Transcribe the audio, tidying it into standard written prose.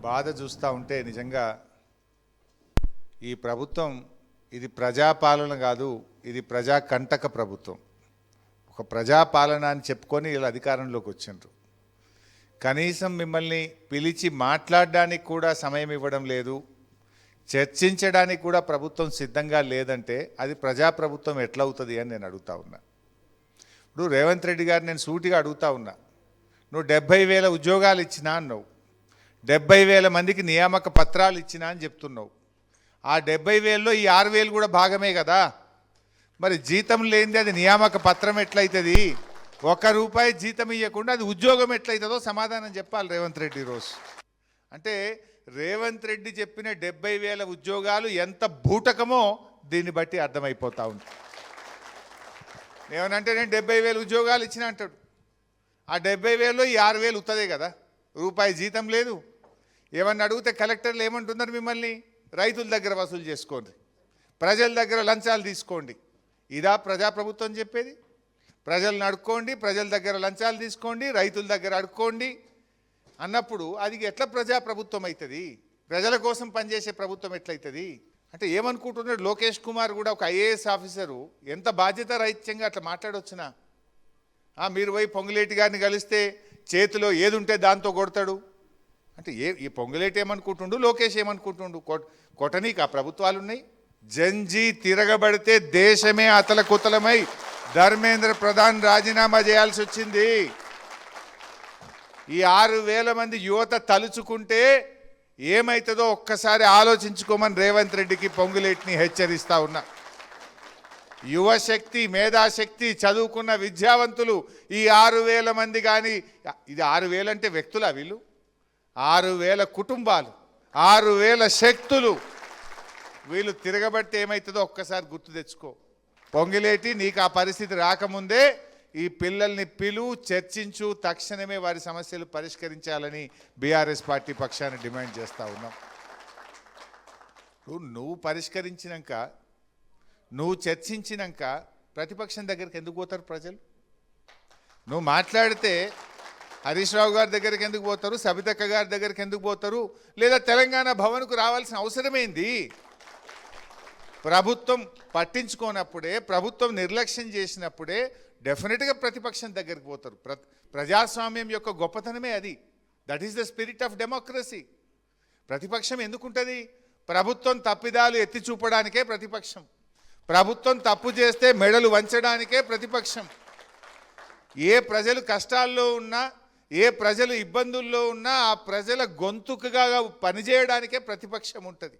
బాధ చూస్తూ ఉంటే నిజంగా ఈ ప్రభుత్వం ఇది ప్రజాపాలన కాదు, ఇది ప్రజాకంటక ప్రభుత్వం. ఒక ప్రజాపాలన అని చెప్పుకొని ఇలా అధికారంలోకి వచ్చిండ్రు. కనీసం మిమ్మల్ని పిలిచి మాట్లాడడానికి కూడా సమయం ఇవ్వడం లేదు, చర్చించడానికి కూడా ప్రభుత్వం సిద్ధంగా లేదంటే అది ప్రజాప్రభుత్వం ఎట్లా అవుతుంది అని నేను అడుగుతా ఉన్నా. ఇప్పుడు రేవంత్ రెడ్డి గారు నేను సూటిగా అడుగుతా ఉన్నా, నువ్వు 70,000 ఉద్యోగాలు ఇచ్చినా అన్నావు, 70,000 మందికి నియామక పత్రాలు ఇచ్చినా అని చెప్తున్నావు. ఆ 70,000లో ఈ 6,000 కూడా భాగమే కదా. మరి జీతం లేనిది అది నియామక పత్రం ఎట్లయితుంది? ₹1 జీతం ఇవ్వకుండా అది ఉద్యోగం ఎట్లయితుందో సమాధానం చెప్పాలి రేవంత్ రెడ్డి రోజు. అంటే రేవంత్ రెడ్డి చెప్పిన 70,000 ఉద్యోగాలు ఎంత బూటకమో దీన్ని బట్టి అర్థమైపోతా ఉంది. ఏమనంటే నేను 70,000 ఉద్యోగాలు ఇచ్చిన అంటాడు. ఆ 70,000లో ఈ 6,000 ఉత్తదే కదా, రూపాయి జీతం లేదు. ఏమన్నా అడిగితే కలెక్టర్లు ఏమంటున్నారు, మిమ్మల్ని రైతుల దగ్గర వసూలు చేసుకోండి, ప్రజల దగ్గర లంచాలు తీసుకోండి. ఇదా ప్రజాప్రభుత్వం చెప్పేది? ప్రజలను అడుక్కోండి, ప్రజల దగ్గర లంచాలు తీసుకోండి, రైతుల దగ్గర అడుక్కోండి అన్నప్పుడు అది ఎట్లా ప్రజాప్రభుత్వం అవుతుంది? ప్రజల కోసం పనిచేసే ప్రభుత్వం ఎట్లయితుంది? అంటే ఏమనుకుంటున్నాడు లోకేష్ కుమార్ కూడా ఒక ఐఏఎస్ ఆఫీసరు ఎంత బాధ్యత రహిత్యంగా అట్లా మాట్లాడొచ్చునా? మీరు పోయి పొంగులేటి గారిని కలిస్తే చేతిలో ఏది ఉంటే దాంతో కొడతాడు అంటే ఈ పొంగులేటి ఏమనుకుంటుండు, లోకేష్ ఏమనుకుంటుండు? కొట్టనీకి ఆ ప్రభుత్వాలు ఉన్నాయి. జంజీ తిరగబడితే దేశమే అతలకుతలమై ధర్మేంద్ర ప్రధాన్ రాజీనామా చేయాల్సి వచ్చింది. ఈ 6,000 మంది యువత తలుచుకుంటే ఏమవుతుందో ఒక్కసారి ఆలోచించుకోమని రేవంత్ రెడ్డికి పొంగులేటిని హెచ్చరిస్తా ఉన్నా. యువశక్తి, మేధాశక్తి, చదువుకున్న విద్యావంతులు ఈ 6,000 మంది కానీ, ఇది 6,000 అంటే వ్యక్తులా? వీళ్ళు 6,000 కుటుంబాలు, 6,000 శక్తులు. వీళ్ళు తిరగబడితే ఏమవుతుందో ఒక్కసారి గుర్తు తెచ్చుకో. పొంగిలేటి, నీకు ఆ పరిస్థితి రాకముందే ఈ పిల్లల్ని చర్చించు, తక్షణమే వారి సమస్యలు పరిష్కరించాలని బీఆర్ఎస్ పార్టీ పక్షాన్ని డిమాండ్ చేస్తూ ఉన్నాం. నువ్వు పరిష్కరించినాక, నువ్వు చర్చించినాక ప్రతిపక్షం దగ్గరికి ఎందుకు పోతారు ప్రజలు? నువ్వు మాట్లాడితే హరీష్ రావు గారి దగ్గరికి ఎందుకు పోతారు, సబితక్క గారి దగ్గరికి ఎందుకు పోతారు, లేదా తెలంగాణ భవన్కు రావాల్సిన అవసరమేంది? ప్రభుత్వం పట్టించుకోనప్పుడే, ప్రభుత్వం నిర్లక్ష్యం చేసినప్పుడే డెఫినెట్గా ప్రతిపక్షం దగ్గరికి పోతారు. ప్రజాస్వామ్యం యొక్క గొప్పతనమే అది. That is the spirit of democracy. ప్రతిపక్షం ఎందుకుంటుంది? ప్రభుత్వం తప్పిదాలు ఎత్తి చూపడానికే ప్రతిపక్షం. ప్రభుత్వం తప్పు చేస్తే మెడలు వంచడానికే ప్రతిపక్షం. ఏ ప్రజలు కష్టాల్లో ఉన్నా, ఏ ప్రజలు ఇబ్బందుల్లో ఉన్నా ఆ ప్రజల గొంతుకగా పనిచేయడానికే ప్రతిపక్షం ఉంటుంది.